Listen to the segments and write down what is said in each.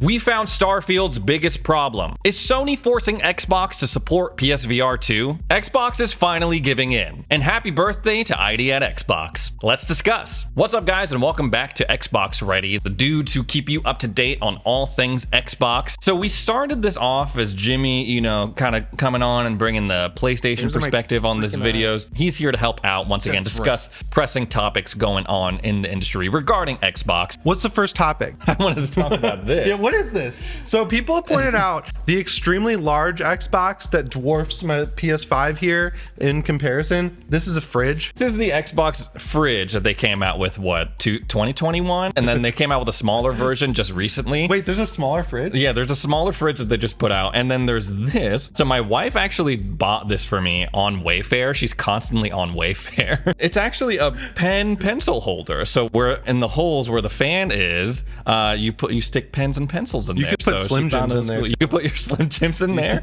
We found Starfield's biggest problem. Is Sony forcing Xbox to support PSVR 2? Xbox is finally giving in. And happy birthday to ID at Xbox. Let's discuss. What's up, guys, and welcome back to Xbox Ready, the dude to keep you up to date on all things Xbox. So we started this off as Jimmy, kind of coming on and bringing the PlayStation perspective on this videos. He's here to help out once again, discuss pressing topics going on in the industry regarding Xbox. What's the first topic? I wanted to talk about this. Yeah, what is this? So people have pointed out the extremely large Xbox that dwarfs my PS5 here in comparison. This is a fridge. This is the Xbox fridge that they came out with, 2021? And then they came out with a smaller version just recently. Wait, there's a smaller fridge? Yeah, there's a smaller fridge that they just put out. And then there's this. So my wife actually bought this for me on Wayfair. She's constantly on Wayfair. It's actually a pencil holder. So where in the holes where the fan is, you stick pens and pencils in there. You could put Slim Jims in there. You could put your Slim Jims in there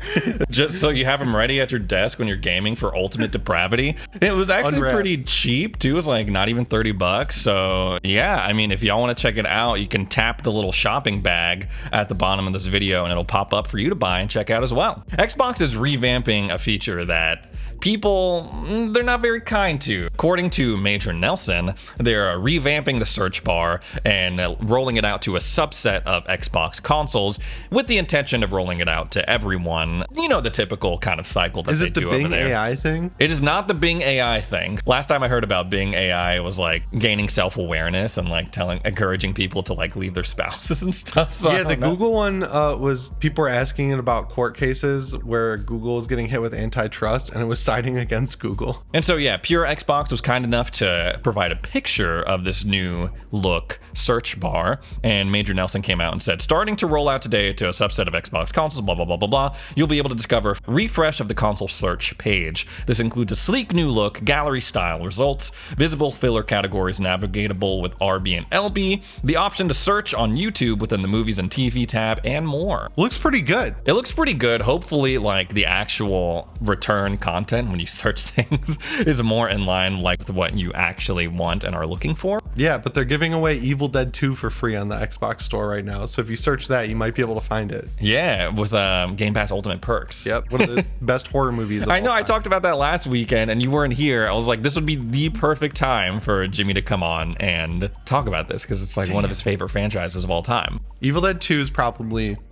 just so you have them ready at your desk when you're gaming for ultimate depravity. It was actually pretty cheap too. It was like not even $30. So yeah, I mean, if y'all want to check it out, you can tap the little shopping bag at the bottom of this video and it'll pop up for you to buy and check out as well. Xbox is revamping a feature that people, they're not very kind to. According to Major Nelson, they're revamping the search bar and rolling it out to a subset of Xbox consoles with the intention of rolling it out to everyone. You know, the typical kind of cycle that they do over there. Is it the Bing AI thing? It is not the Bing AI thing. Last time I heard about Bing AI, it was like gaining self-awareness and like encouraging people to like leave their spouses and stuff. So yeah, the Google one was people were asking it about court cases where Google was getting hit with antitrust and it was siding against Google. And so yeah, Pure Xbox was kind enough to provide a picture of this new look search bar, and Major Nelson came out and said, starting to roll out today to a subset of Xbox consoles, blah, blah, blah, blah, blah. You'll be able to discover refresh of the console search page. This includes a sleek new look, gallery style results, visible filler categories navigatable with RB and LB, the option to search on YouTube within the movies and TV tab, and more. Looks pretty good. It looks pretty good. Hopefully, like the actual return content when you search things is more in line like with what you actually want and are looking for. Yeah, but they're giving away Evil Dead 2 for free on the Xbox store right now. So if you search that, you might be able to find it. Yeah, with Game Pass Ultimate Perks. Yep, one of the best horror movies of I know, all time. I talked about that last weekend and you weren't here. I was like, this would be the perfect time for Jimmy to come on and talk about this because it's like one of his favorite franchises of all time. Evil Dead 2 is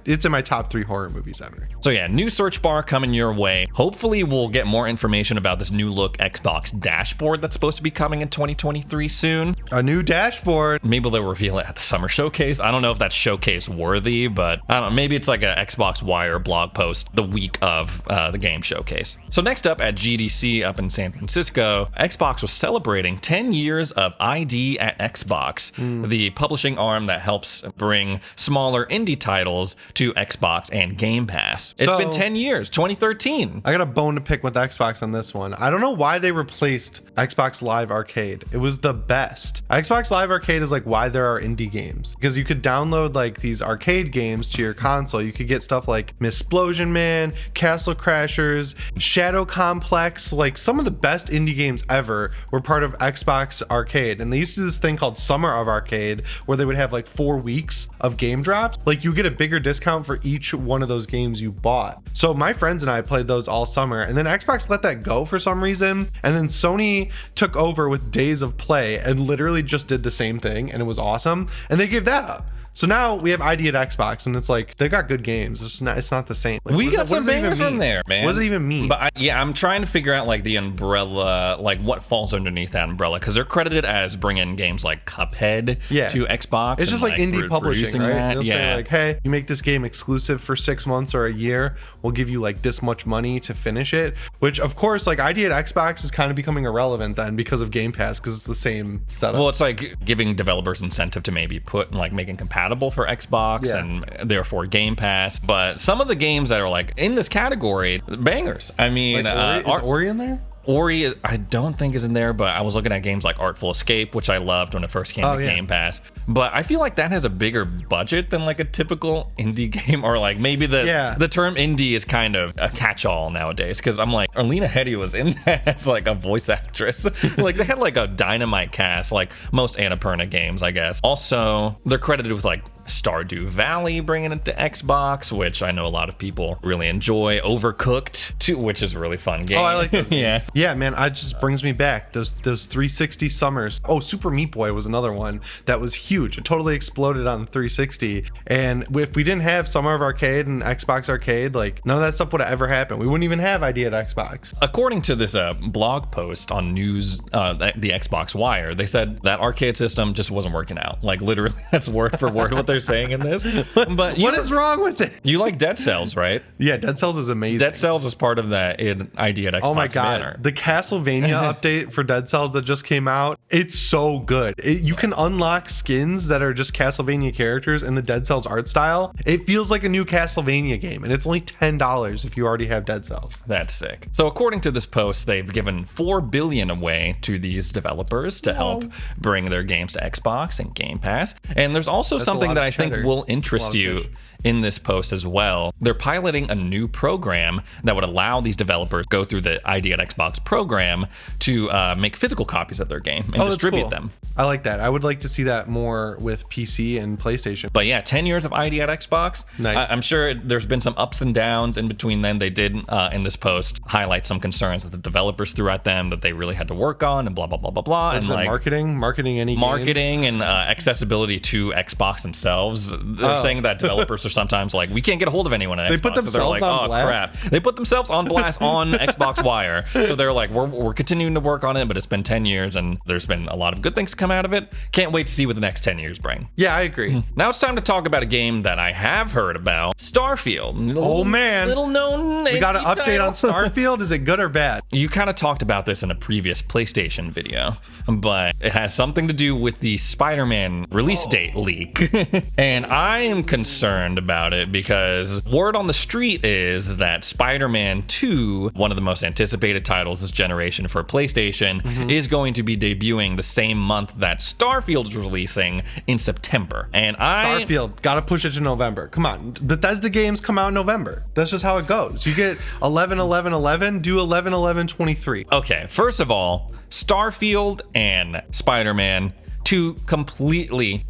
it's in my top 3 horror movies ever. So yeah, new search bar coming your way. Hopefully we'll get more information about this new look Xbox dashboard that's supposed to be coming in 2023 soon. A new dashboard. Maybe they'll reveal it at the summer showcase. I don't know if that's showcase worthy, but I don't know, maybe it's like a Xbox Wire blog post the week of the game showcase. So next up at GDC up in San Francisco, Xbox was celebrating 10 years of ID at Xbox, the publishing arm that helps bring smaller indie titles to Xbox and Game Pass. It's been 10 years, 2013. I got a bone to pick with Xbox on this one. I don't know why they replaced Xbox Live Arcade. It was the best. Xbox Live Arcade is like why there are indie games, because you could download like these arcade games to your console. You could get stuff like Missplosion Man, Castle Crashers, Shadow Complex. Like some of the best indie games ever were part of Xbox Arcade. And they used to do this thing called Summer of Arcade where they would have like 4 weeks of game drops. Like you get a bigger discount for each one of those games you bought. So my friends and I played those all summer, and then Xbox let that go for some reason, and then Sony took over with Days of Play and literally just did the same thing, and it was awesome, and they gave that up. So now we have ID at Xbox, and it's like they got good games. It's not the same. Like, we got some bangers from there, man. What does it even mean? But I'm trying to figure out like the umbrella, like what falls underneath that umbrella, because they're credited as bringing games like Cuphead to Xbox. It's just like indie publishing, right? They'll say like, hey, you make this game exclusive for 6 months or a year, we'll give you like this much money to finish it. Which of course, like ID at Xbox is kind of becoming irrelevant then because of Game Pass, because it's the same setup. Well, it's like giving developers incentive to maybe put like making compatible for Xbox and therefore Game Pass. But some of the games that are like in this category, bangers. I mean, like is Ori in there? Ori, I don't think is in there, but I was looking at games like Artful Escape, which I loved when it first came to Game Pass. But I feel like that has a bigger budget than like a typical indie game, or like maybe the term indie is kind of a catch-all nowadays. Because I'm like, Arlena Hetty was in that as like a voice actress. Like they had like a dynamite cast, like most Annapurna games, I guess. Also, they're credited with like Stardew Valley bringing it to Xbox, which I know a lot of people really enjoy. Overcooked, too, which is a really fun game. Oh, I like those games. Yeah. Yeah, man, it just brings me back. Those 360 summers. Oh, Super Meat Boy was another one that was huge. It totally exploded on the 360. And if we didn't have Summer of Arcade and Xbox Arcade, like none of that stuff would have ever happened. We wouldn't even have ID at Xbox. According to this blog post on news, the Xbox Wire, they said that arcade system just wasn't working out. Like literally, that's word for word what they're saying in this. But What is wrong with it? You like Dead Cells, right? Yeah, Dead Cells is amazing. Dead Cells is part of that ID at Xbox Oh my god, banner. the Castlevania update for Dead Cells that just came out, it's so good. You can unlock skins that are just Castlevania characters in the Dead Cells art style. It feels like a new Castlevania game, and it's only $10 if you already have Dead Cells. That's sick. So according to this post, they've given $4 billion away to these developers to help bring their games to Xbox and Game Pass. And there's also something that I think will interest you in this post as well. They're piloting a new program that would allow these developers go through the ID at Xbox program to make physical copies of their game and distribute them. I like that. I would like to see that more with PC and PlayStation. But yeah, 10 years of ID at Xbox. Nice. I'm sure there's been some ups and downs in between then. They did in this post highlight some concerns that the developers threw at them that they really had to work on and blah, blah, blah, blah, blah. And like marketing any marketing games? And accessibility to Xbox themselves. They're saying that developers are sometimes like, we can't get a hold of anyone at Xbox. They put themselves on blast. Crap. They put themselves on blast on Xbox Wire. So they're like, we're continuing to work on it, but it's been 10 years and there's been a lot of good things to come out of it. Can't wait to see what the next 10 years bring. Yeah, I agree. Now it's time to talk about a game that I have heard about, Starfield. Oh man, little known. We got an update on Starfield. Is it good or bad? You kind of talked about this in a previous PlayStation video, but it has something to do with the Spider-Man release date leak. And I am concerned about it because word on the street is that Spider-Man 2, one of the most anticipated titles this generation for PlayStation, is going to be debuting the same month that Starfield is releasing in September. And Starfield, gotta push it to November. Come on, Bethesda games come out in November. That's just how it goes. You get 11/11/11, do 11/11/23. Okay, first of all, Starfield and Spider-Man, two completely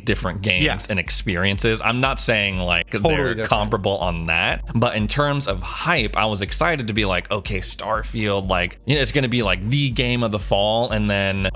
different games and experiences. I'm not saying like they're different. comparable on that, but in terms of hype, I was excited to be like, okay, Starfield, like, you know, it's going to be like the game of the fall, and then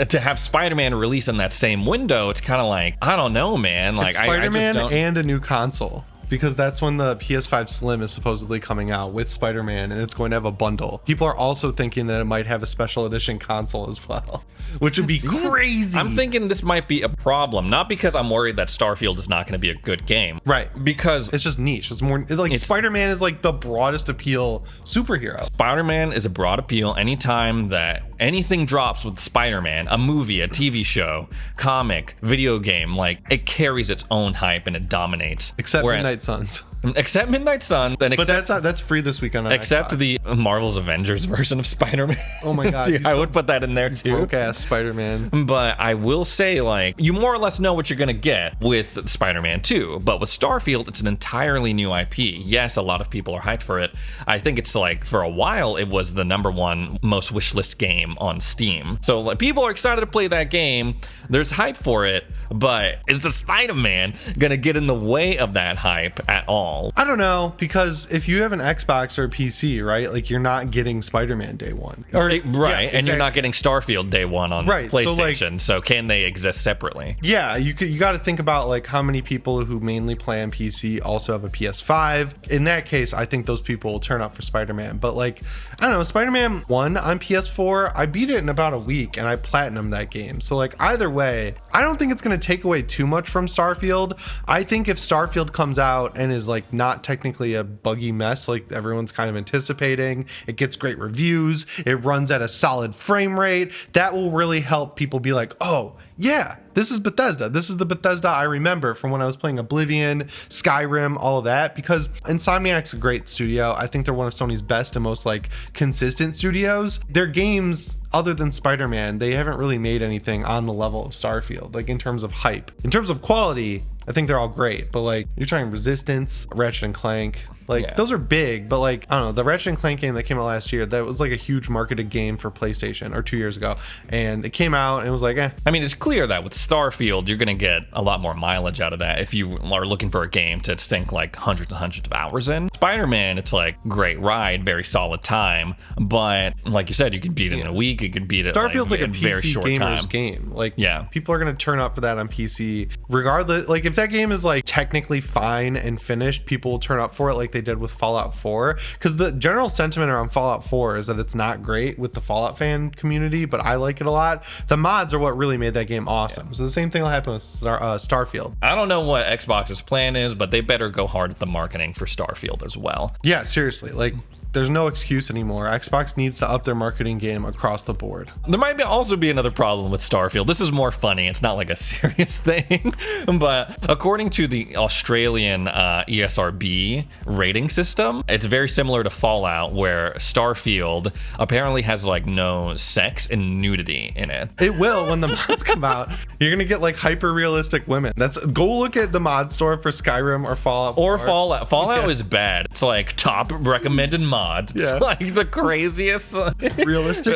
to have Spider-Man release in that same window, it's kind of like, I don't know, man. Like, it's Spider-Man I just don't... and a new console. Because that's when the PS5 Slim is supposedly coming out with Spider-Man, and it's going to have a bundle. People are also thinking that it might have a special edition console as well, which would be crazy. I'm thinking this might be a problem, not because I'm worried that Starfield is not going to be a good game. Right. Because it's just niche. It's more like Spider-Man is like the broadest appeal superhero. Spider-Man is a broad appeal. Anytime that anything drops with Spider-Man, a movie, a TV show, comic, video game, like it carries its own hype and it dominates. Except Midnight Suns. Except Midnight Suns. But that's free this weekend on except Xbox. The Marvel's Avengers version of Spider-Man. Oh my god. See, I would put that in there too. Broke-ass Spider-Man. But I will say, like, you more or less know what you're going to get with Spider-Man 2. But with Starfield, it's an entirely new IP. Yes, a lot of people are hyped for it. I think it's like, for a while, it was the #1 most wishlist game on Steam. So like, people are excited to play that game. There's hype for it. But is the Spider-Man going to get in the way of that hype at all? I don't know, because if you have an Xbox or a PC, right, like you're not getting Spider-Man day one. And you're not getting Starfield day one on PlayStation. So can they exist separately? Yeah, you got to think about like how many people who mainly play on PC also have a PS5. In that case, I think those people will turn up for Spider-Man. But like, I don't know, Spider-Man 1 on PS4, I beat it in about a week and I platinumed that game. So like either way, I don't think it's going to take away too much from Starfield. I think if Starfield comes out and is like not technically a buggy mess like everyone's kind of anticipating, it gets great reviews, it runs at a solid frame rate, that will really help people be like, oh yeah, this is Bethesda. This is the Bethesda I remember from when I was playing Oblivion, Skyrim, all of that. Because Insomniac's a great studio. I think they're one of Sony's best and most like consistent studios. Their games, other than Spider-Man, they haven't really made anything on the level of Starfield, like in terms of hype. In terms of quality, I think they're all great, but like you're trying Resistance, Ratchet and Clank, Like those are big, but like, I don't know, the Ratchet and Clank game that came out last year, that was like a huge marketed game for PlayStation, or 2 years ago. And it came out and it was like, eh. I mean, it's clear that with Starfield, you're going to get a lot more mileage out of that if you are looking for a game to sink like hundreds and hundreds of hours in. Spider-Man, it's like great ride, very solid time, but like you said, you could beat it in a week, you could beat it Starfield's like a in PC very short gamers time. game. Like, people are going to turn up for that on PC regardless. Like, if that game is like technically fine and finished, people will turn up for it like they did with Fallout 4, because the general sentiment around Fallout 4 is that it's not great with the Fallout fan community, but I like it a lot. The mods are what really made that game awesome. So the same thing will happen with Starfield. I don't know what Xbox's plan is, but they better go hard at the marketing for Starfield as well. Yeah, seriously, like, there's no excuse anymore. Xbox needs to up their marketing game across the board. There might also be another problem with Starfield. This is more funny. It's not like a serious thing. But according to the Australian ESRB rating system, it's very similar to Fallout, where Starfield apparently has like no sex and nudity in it. It will when the mods come out. You're going to get like hyper realistic women. Go look at the mod store for Skyrim or Fallout 4. Or Fallout. Fallout is bad. It's like top recommended mod. It's like the craziest realistic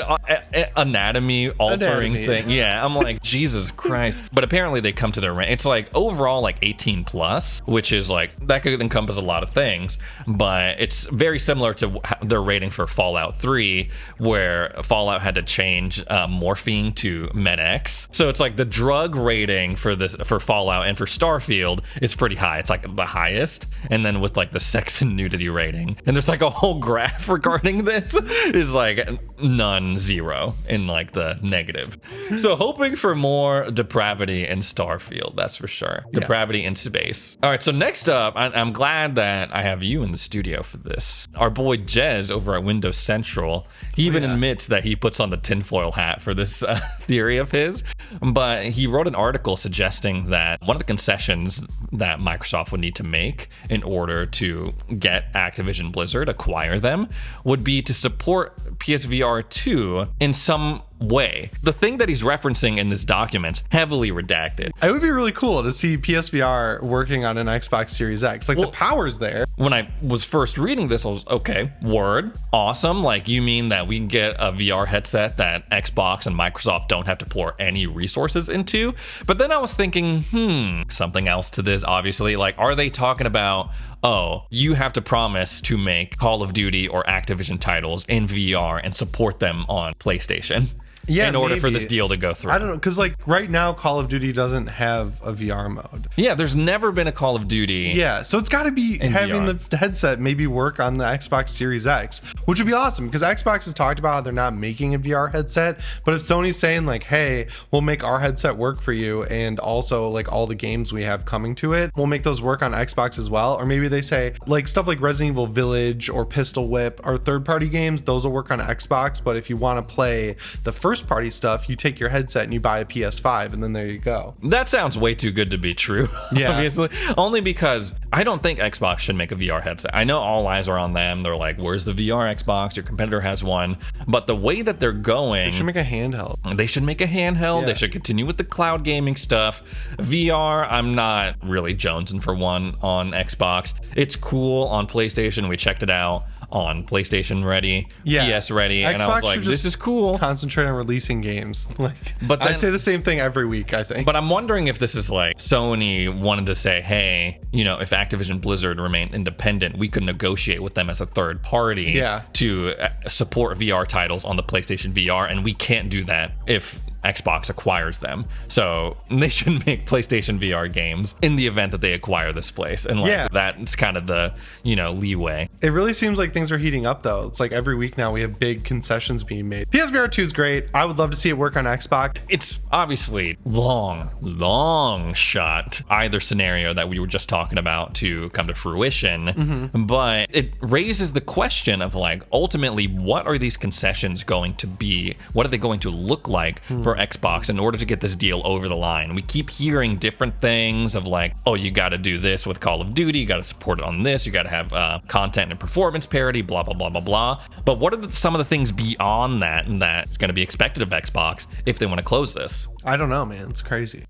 anatomy altering thing. Yeah, I'm like, Jesus Christ. But apparently they come to their range. It's like overall like 18 plus, which is like, that could encompass a lot of things, but it's very similar to their rating for Fallout 3, where Fallout had to change morphine to Med-X. So it's like the drug rating for Fallout and for Starfield is pretty high. It's like the highest. And then with like the sex and nudity rating, and there's like a whole graph regarding this is like none, zero in like the negative. So hoping for more depravity in Starfield, that's for sure. Depravity in space. All right, so next up, I'm glad that I have you in the studio for this. Our boy Jez over at Windows Central, he even admits that he puts on the tinfoil hat for this theory of his, but he wrote an article suggesting that one of the concessions that Microsoft would need to make in order to get Activision-Blizzard, acquire them, would be to support PSVR 2 in some way. The thing that he's referencing in this document, heavily redacted. It would be really cool to see PSVR working on an Xbox Series X. Like, the power's there. When I was first reading this, I was, okay, word, awesome. Like, you mean that we can get a VR headset that Xbox and Microsoft don't have to pour any resources into? But then I was thinking, something else to this, obviously. Like, are they talking about, oh, you have to promise to make Call of Duty or Activision titles in VR and support them on PlayStation? in order for this deal to go through. I don't know, because like right now Call of Duty doesn't have a VR mode. Yeah, there's never been a Call of Duty. Yeah, so it's got to be having the headset maybe work on the Xbox Series X, which would be awesome, because Xbox has talked about how they're not making a VR headset, but if Sony's saying like, hey, we'll make our headset work for you, and also like all the games we have coming to it, we'll make those work on Xbox as well. Or maybe they say like stuff like Resident Evil Village or Pistol Whip or third-party games, those will work on Xbox, but if you want to play the first-party stuff, you take your headset and you buy a PS5, and then there you go. That sounds way too good to be true. Yeah. Obviously, only because I don't think Xbox should make a VR headset. I know all eyes are on them. They're like, where's the VR Xbox? Your competitor has one. But the way that they're going, they should make a handheld. They should make a handheld. Yeah. They should continue with the cloud gaming stuff. VR, I'm not really jonesing for one on Xbox. It's cool on PlayStation. We checked it out on PlayStation Ready, PS Ready, Xbox, and I was like, this is cool. Concentrate on releasing games. Like, but then, I say the same thing every week, I think. But I'm wondering if this is like Sony wanted to say, hey, you know, if Activision Blizzard remained independent, we could negotiate with them as a third party to support VR titles on the PlayStation VR, and we can't do that if Xbox acquires them. So they should make PlayStation VR games in the event that they acquire this place, and like that's kind of the, you know, leeway. It really seems like things are heating up though. It's like every week now we have big concessions being made. PSVR 2 is great. I would love to see it work on Xbox. It's obviously long shot either scenario that we were just talking about to come to fruition, but it raises the question of like, ultimately, what are these concessions going to be? What are they going to look like for Xbox in order to get this deal over the line? We keep hearing different things of like, oh, you got to do this with Call of Duty, you got to support it on this, you got to have content and performance parity, blah blah blah blah blah. But what are some of the things beyond that and that's going to be expected of Xbox if they want to close this? I don't know, man. It's crazy.